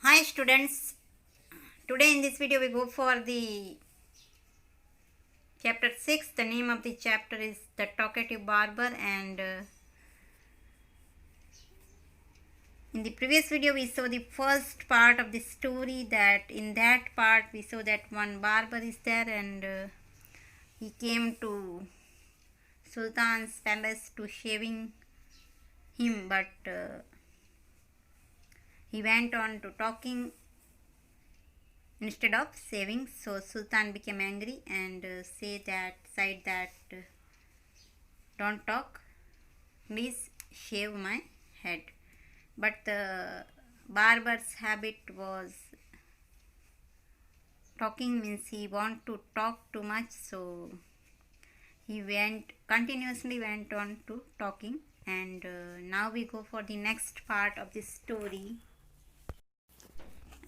Hi students, today in this video we go for the chapter 6. The name of the chapter is The Talkative Barber, and in the previous video we saw the first part of the story. That in that part we saw that one barber is there, and he came to Sultan's palace to shaving him, but he went on to talking instead of saving. So Sultan became angry and said that don't talk, please shave my head. But the barber's habit was talking, means he want to talk too much, so he continuously went on to talking. And now we go for the next part of the story.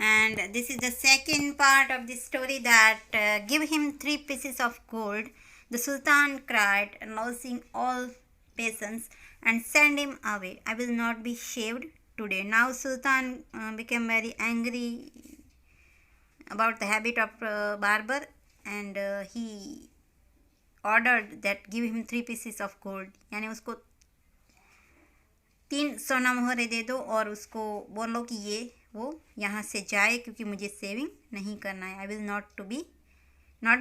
And this is the second part of the story, that give him 3 pieces of gold. The Sultan cried, losing all patience, and send him away. I will not be shaved today. Now Sultan became very angry about the habit of barber, and he ordered that give him 3 pieces of gold, यानी उसको 3 सोना मोहरे दे दो और उसको बोलो कि ये वो यहाँ से जाए, क्योंकि मुझे सेविंग नहीं करना है. I will not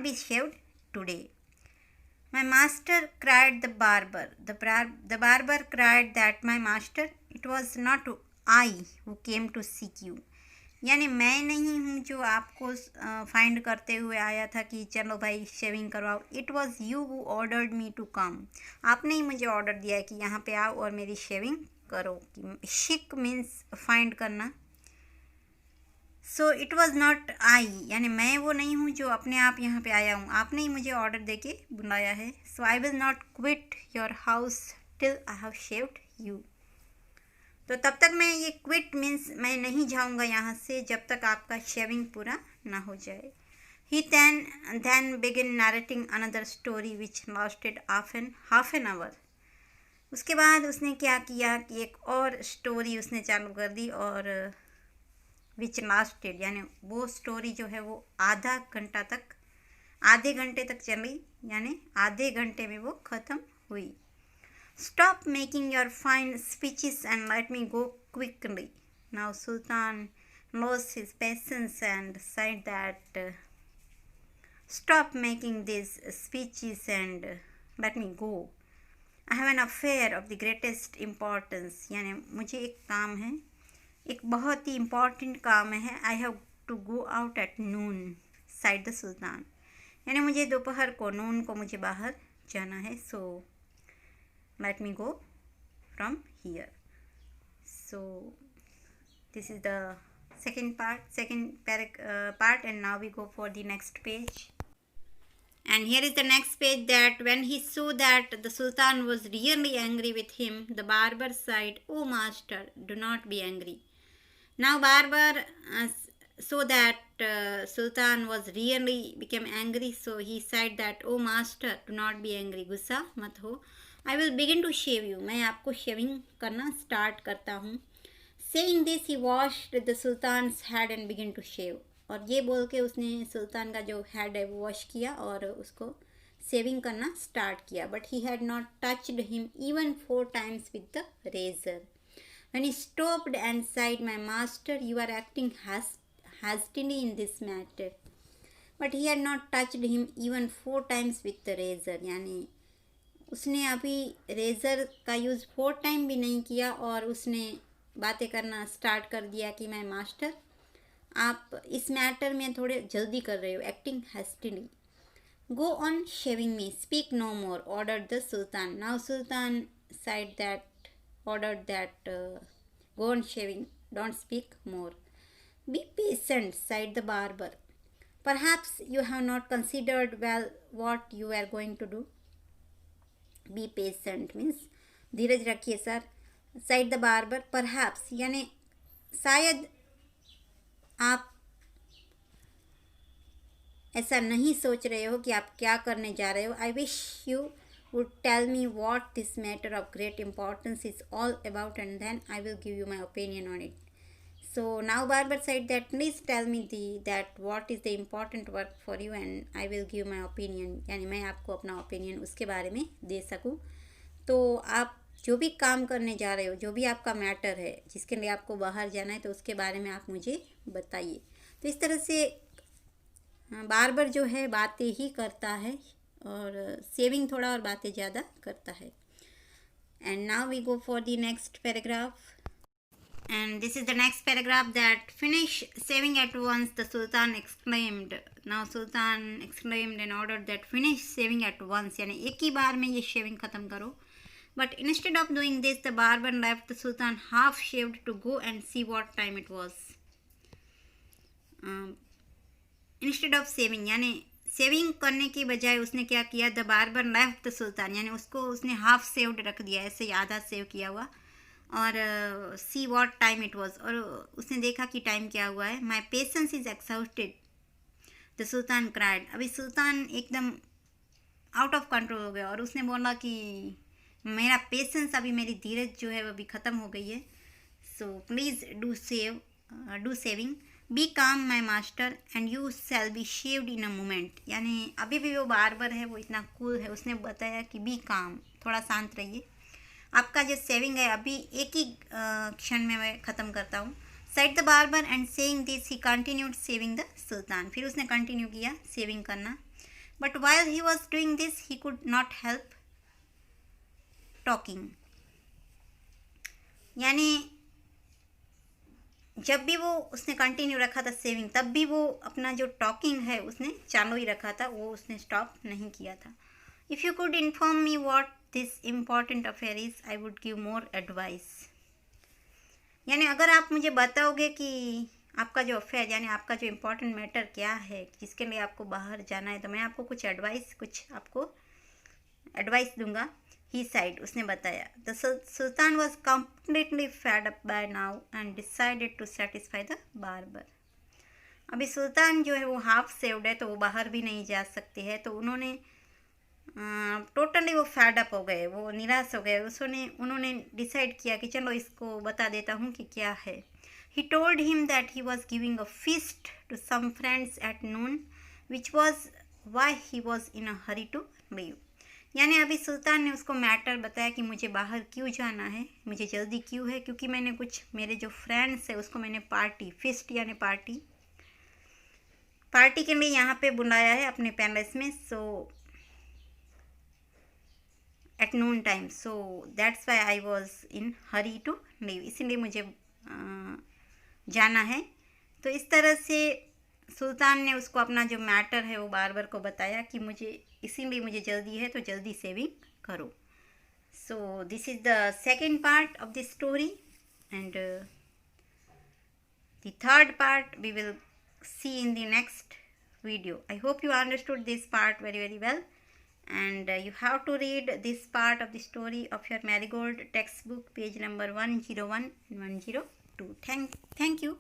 be shaved today. My master cried the barber. The barber cried that my master, it was not I who came to seek you. यानी मैं नहीं हूँ जो आपको फाइंड करते हुए आया था कि चलो भाई शेविंग करवाओ. It was you who ordered me to come. आपने ही मुझे ऑर्डर दिया है कि यहाँ पे आओ और मेरी शेविंग करो. कि शिक मीन्स फाइंड करना. सो इट वॉज नॉट आई, यानी मैं वो नहीं हूँ जो अपने आप यहाँ पे आया हूँ. आपने ही मुझे ऑर्डर दे के बुलाया है. So I will not quit your house till I have shaved you. तो तब तक मैं, ये क्विट मीन्स मैं नहीं जाऊँगा यहाँ से जब तक आपका शेविंग पूरा ना हो जाए. ही then began narrating another story which lasted half an hour. उसके बाद उसने क्या किया कि एक और स्टोरी उसने चालू कर दी, और विच लास्टेड, यानी वो स्टोरी जो है वो आधे घंटे तक चली, यानी आधे घंटे में वो ख़त्म हुई. Stop making your fine speeches and let me go quickly. Now Sultan lost his patience and said that stop making these speeches and let me go. I have an affair of the greatest importance. यानी मुझे एक काम है, एक बहुत ही important काम है. I have to go out at noon, said the Sultan. यानी मुझे दोपहर को, नून को मुझे बाहर जाना है. So let me go from here. So this is the second part, part, and now we go for the next page. And here is the next page, that when he saw that the Sultan was really angry with him, the barber said, "Oh master, do not be angry." Now barber saw that Sultan was really became angry, so he said that, "Oh master, do not be angry, गुस्सा मत हो. I will begin to shave you. मैं आपको shaving करना start करता हूँ." Saying this, he washed the Sultan's head and began to shave. और ये बोल के उसने सुल्तान का जो हेड है वो वॉश किया और उसको शेविंग करना स्टार्ट किया. But he had not touched him even 4 times with the razor. When he stopped and said, "My master, you are acting hastily in this matter." But he had not touched him even 4 times with the razor. यानी उसने अभी razor का use 4 time भी नहीं किया, और उसने बातें करना स्टार्ट कर दिया कि मैं मास्टर, आप इस मैटर में थोड़े जल्दी कर रहे हो, acting hastily. Go on shaving me, speak no more, order the sultan. Now sultan said that order that go on shaving, don't speak more. Be patient, said the barber. Perhaps you have not considered well what you are going to do. Be patient means धीरज रखिए sir. Said the barber, perhaps यानी शायद आप ऐसा नहीं सोच रहे हो कि आप क्या करने जा रहे हो. I wish you would tell me what this matter of great importance is all about, and then I will give you my opinion on it. So now Barber said that please tell me that what is the important work for you and I will give my opinion, यानी मैं आपको अपना opinion उसके बारे में दे सकूं। तो आप जो भी काम करने जा रहे हो, जो भी आपका मैटर है, जिसके लिए आपको बाहर जाना है, तो उसके बारे में आप मुझे बताइए। तो इस तरह से बार्बर जो है बातें ही करता है और सेविंग थोड़ा और बातें ज़्यादा करता है। And now we go for the next paragraph. And this is the next paragraph that finish saving at once, the Sultan exclaimed. Now Sultan exclaimed and ordered that finish saving at once, यानी एक ही बार में ये shaving ख़त्म करो। But instead of doing this, the barber left the Sultan half shaved to go and see what time it was. Instead of saving, यानी saving करने की बजाय उसने क्या किया, the barber left the sultan, यानी उसको उसने हाफ सेव्ड रख दिया, ऐसे ही आधा सेव किया हुआ। और see what time it was, और उसने देखा कि टाइम क्या हुआ है। My patience is exhausted, the sultan cried. अभी सुल्तान एकदम आउट ऑफ कंट्रोल हो गया और उसने बोला कि मेरा पेशेंस, अभी मेरी धीरज जो है वो अभी ख़त्म हो गई है। So please do shaving, be calm my master and you shall be shaved in a moment. यानी अभी भी वो बार्बर है, वो इतना कूल है, उसने बताया कि बी काम, थोड़ा शांत रहिए, आपका जो सेविंग है अभी एक ही क्षण में मैं ख़त्म करता हूँ। Side the barber and saying this he continued saving the sultan. फिर उसने कंटिन्यू किया सेविंग करना। But while he was doing this he could not help talking, यानी जब भी वो उसने कंटिन्यू रखा था सेविंग, तब भी वो अपना जो टॉकिंग है उसने चालू ही रखा था, वो उसने स्टॉप नहीं किया था। If you could inform me what this important affair is I would give more advice, यानी अगर आप मुझे बताओगे कि आपका जो अफेयर, यानी आपका जो इम्पोर्टेंट मैटर क्या है, जिसके लिए आपको बाहर जाना है, तो मैं आपको कुछ आपको एडवाइस दूंगा। ही साइड, उसने बताया। The sultan was completely fed up by now and decided to satisfy the barber. अभी सुल्तान जो है वो हाफ सेव्ड है, तो वो बाहर भी नहीं जा सकती है, तो उन्होंने टोटली वो फैड अप हो गए, वो निराश हो गए। उन्होंने डिसाइड किया कि चलो इसको बता देता हूँ कि क्या है। He told him that he was giving a feast to some friends at noon which was why he was in a hurry to leave, यानी अभी सुल्तान ने उसको मैटर बताया कि मुझे बाहर क्यों जाना है, मुझे जल्दी क्यों है, क्योंकि मैंने कुछ मेरे जो फ्रेंड्स है उसको मैंने पार्टी, फीस्ट यानी पार्टी के लिए यहाँ पे बुलाया है अपने पैलेस में। So at noon time, so that's why I was in hurry to leave, इसीलिए मुझे जाना है। तो इस तरह से सुल्तान ने उसको अपना जो मैटर है वो बार्बर को बताया कि इसीलिए मुझे जल्दी है, तो जल्दी सेविंग करो। So this is the second part of this story and the third part we will see in the next video. I hope you understood this part very well, and you have to read this part of the story of your Marigold textbook, page number 101 and 102. Thank you.